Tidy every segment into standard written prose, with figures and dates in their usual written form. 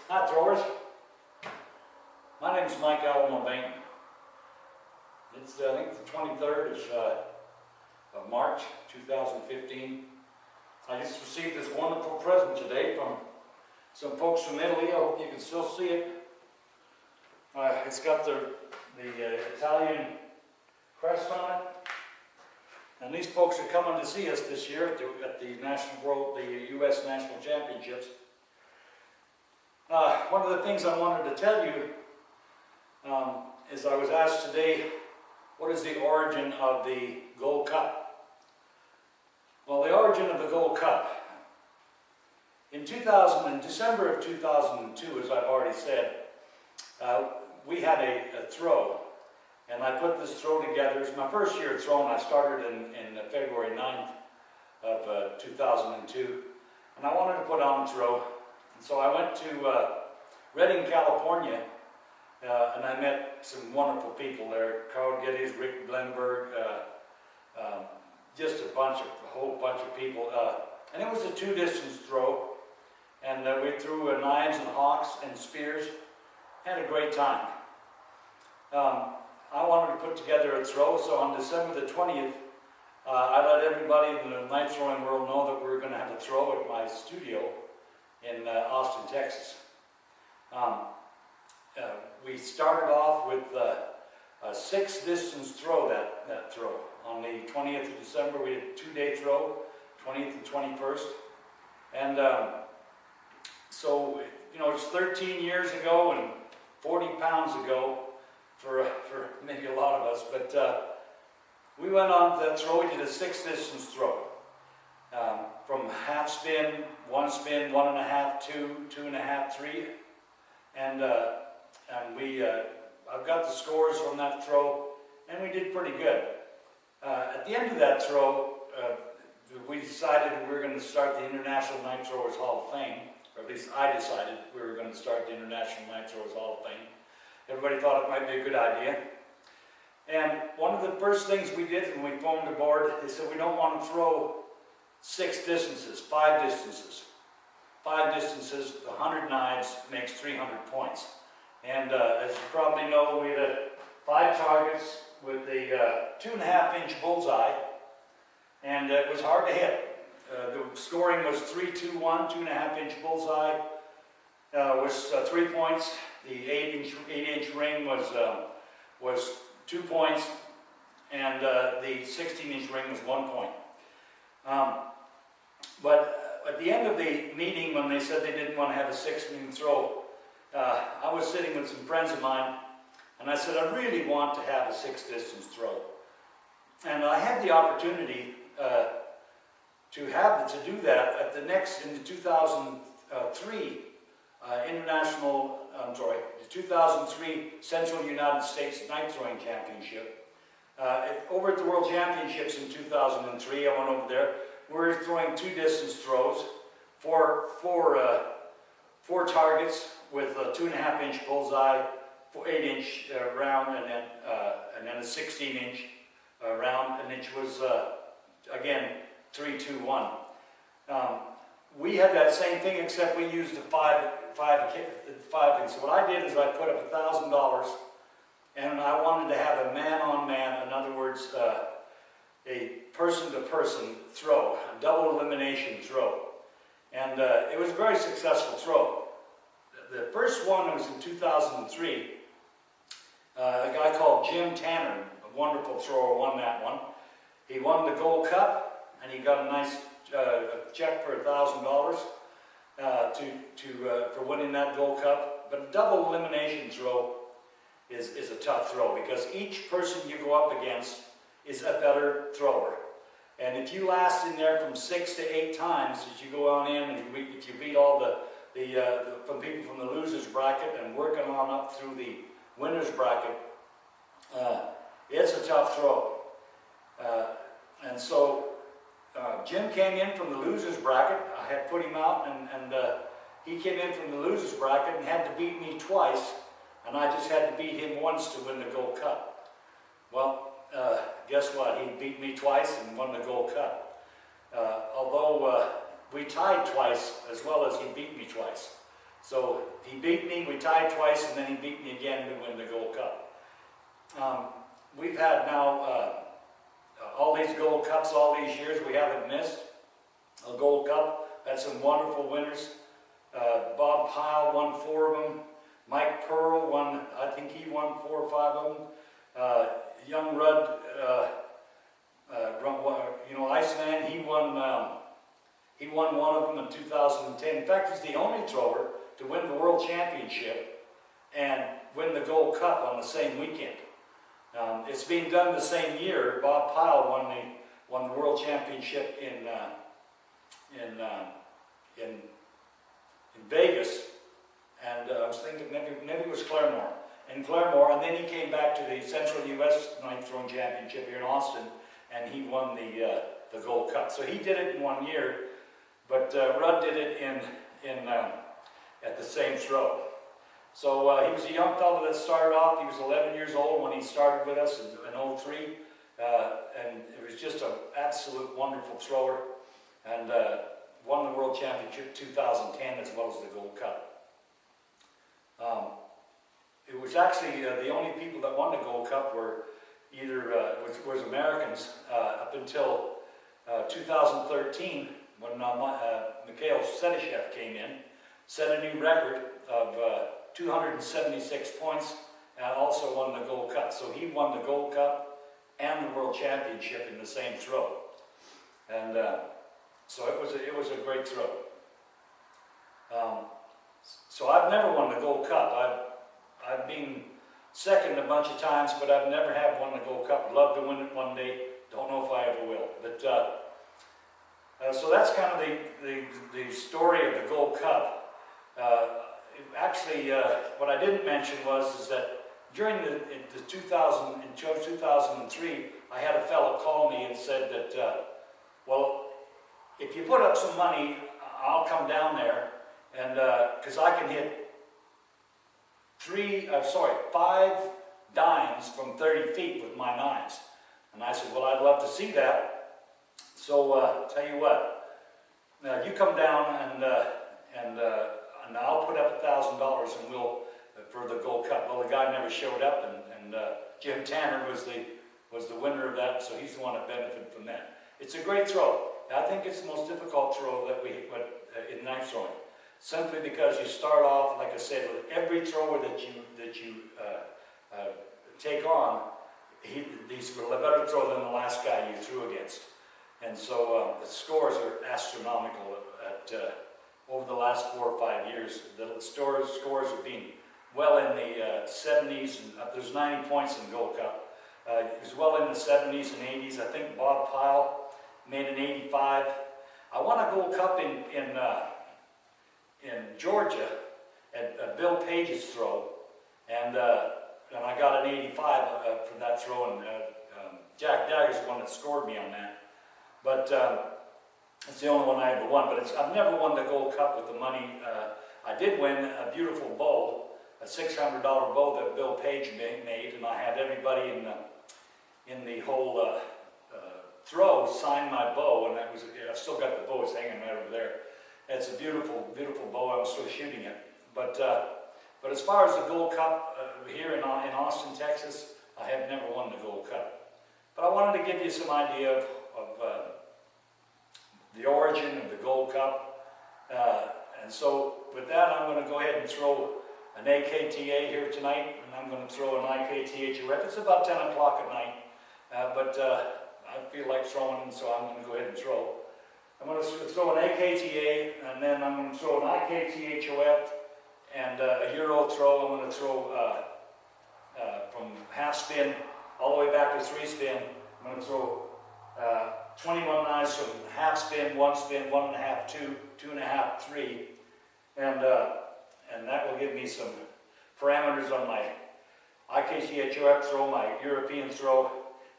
Hi throwers, my name is Mike Allen. It's I think the 23rd of March 2015. I just received this wonderful present today from some folks from Italy. I hope you can still see it. It's got the Italian crest on it. And these folks are coming to see us this year at the U.S. National Championships. One of the things I wanted to tell you is I was asked today, what is the origin of the Gold Cup? Well, the origin of the Gold Cup. In December of 2002, as I've already said, we had a throw. And I put this throw together. It's my first year throwing. I started in February 9th of 2002. And I wanted to put on a throw. And so I went to Redding, California, and I met some wonderful people there. Carl Geddes, Rick Blenberg, just a whole bunch of people. And it was a 2-distance throw. And we threw knives and hawks and spears. Had a great time. I wanted to put together a throw, so on December the 20th, I let everybody in the knife throwing world know that we were going to have a throw at my studio in Austin, Texas. We started off with a 6-distance throw, that throw. On the 20th of December, we had a 2-day throw, 20th and 21st. And so, you know, it's 13 years ago and 40 pounds ago for maybe a lot of us, but we went on that throw. We did a 6-distance throw. From half spin, 1 spin, 1.5, 2, 2.5, 3, and I've got the scores from that throw, and we did pretty good. At the end of that throw, we decided we were going to start the International Knife Throwers Hall of Fame, or at least I decided we were going to start the International Knife Throwers Hall of Fame. Everybody thought it might be a good idea. And one of the first things we did when we formed the board, they said we don't want to throw 6 distances, 5 distances. 5 distances, 100 knives makes 300 points. And as you probably know, we had 5 targets with a 2.5-inch bullseye, and it was hard to hit. The scoring was 3-2-1, 2.5-inch bullseye was 3 points. The 8-inch ring was 2 points, and the 16-inch ring was 1 point. But at the end of the meeting, when they said they didn't want to have a 6-inch throw, I was sitting with some friends of mine, and I said, I really want to have a 6-distance throw. And I had the opportunity to do that at the next, in the 2003 the 2003 Central United States Knife Throwing Championship. Over at the World Championships in 2003, I went over there. We were throwing 2-distance throws, four targets with a 2.5-inch bullseye, 8-inch round, and then a 16-inch round, and it was again 3-2-1. We had that same thing, except we used the 5 things. So what I did is I put up $1,000, and I wanted to have a man-on-man, in other words, a person-to-person throw, a double elimination throw. And it was a very successful throw. The first one was in 2003. A guy called Jim Tanner, a wonderful thrower, won that one. He won the Gold Cup, and he got a nice check for $1,000 for winning that Gold Cup. But a double elimination throw is a tough throw, because each person you go up against is a better thrower. And if you last in there from 6 to 8 times as you go on in, and if you beat all from people from the losers bracket and working on up through the winners bracket, it's a tough throw. And so Jim came in from the losers bracket. I had put him out, and he came in from the losers bracket and had to beat me twice, and I just had to beat him once to win the Gold Cup. Well, guess what? He beat me twice and won the Gold Cup. Although we tied twice as well as he beat me twice. So he beat me, we tied twice, and then he beat me again to win the Gold Cup. We've had now all these Gold Cups all these years. We haven't missed a Gold Cup. Had some wonderful winners. Bob Pyle won 4 of them. Mike Pearl won, I think he won 4 or 5 of them. Young Rudd, Iceman, he won 1 of them in 2010. In fact, he's the only thrower to win the World Championship and win the Gold Cup on the same weekend. It's being done the same year. Bob Pyle won the World Championship in Vegas, and I was thinking maybe it was Claremore. In Claremore, and then he came back to the Central U.S. Ninth Throwing Championship here in Austin, and he won the Gold Cup. So he did it in 1 year, but Rudd did it at the same throw. So he was a young fellow that started off. He was 11 years old when he started with us in 03, and it was just an absolute wonderful thrower, and won the World Championship 2010 as well as the Gold Cup. It was actually the only people that won the Gold Cup were either was Americans up until 2013 when Mikhail Sedyshev came in, set a new record of 276 points, and also won the Gold Cup. So he won the Gold Cup and the World Championship in the same throw, and so it was a great throw. So I've never won the Gold Cup. I've been second a bunch of times, but I've never have won the Gold Cup. I'd love to win it one day. Don't know if I ever will. But so that's kind of the story of the Gold Cup. Actually, what I didn't mention is that during in 2003, I had a fellow call me and said that, well, if you put up some money, I'll come down there, and because I can hit 5 dimes from 30 feet with my 9s. And I said, well, I'd love to see that. So tell you what, you come down and I'll put up $1,000 and we'll for the Gold Cup. Well, the guy never showed up, and Jim Tanner was the winner of that, so he's the one that benefited from that. It's a great throw. I think it's the most difficult throw that in knife throwing. Simply because you start off, like I said, with every thrower that you take on, he's a better throw than the last guy you threw against. And so the scores are astronomical over the last 4 or 5 years. The scores have been well in the 70s, and there's 90 points in the Gold Cup. It was well in the 70s and 80s. I think Bob Pyle made an 85. I won a Gold Cup in Georgia at Bill Page's throw, and I got an 85 from that throw, and Jack Dagger's the one that scored me on that. But it's the only one I ever won. But I've never won the Gold Cup with the money. I did win a beautiful bow, a $600 bow that Bill Page made, and I had everybody in the whole throw sign my bow, and I've still got the bow. It's hanging right over there. It's a beautiful, beautiful bow. I'm still shooting it. But as far as the Gold Cup here in Austin, Texas, I have never won the Gold Cup. But I wanted to give you some idea of the origin of the Gold Cup. And so with that, I'm going to go ahead and throw an AKTA here tonight, and I'm going to throw an IKTHOF. It's about 10 o'clock at night, but I feel like throwing, so I'm going to go ahead and throw. I'm going to throw an AKTA, and then I'm going to throw an IKTHOF and a Euro throw. I'm going to throw from half spin all the way back to 3 spin. I'm going to throw 21 knives from half spin, 1 spin, 1.5, 2, 2.5, 3, and that will give me some parameters on my IKTHOF throw, my European throw,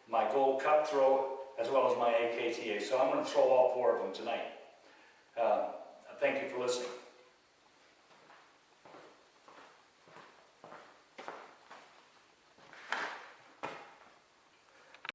my Gold Cup throw, as well as my AKTA. So I'm going to throw all 4 of them tonight. Thank you for listening.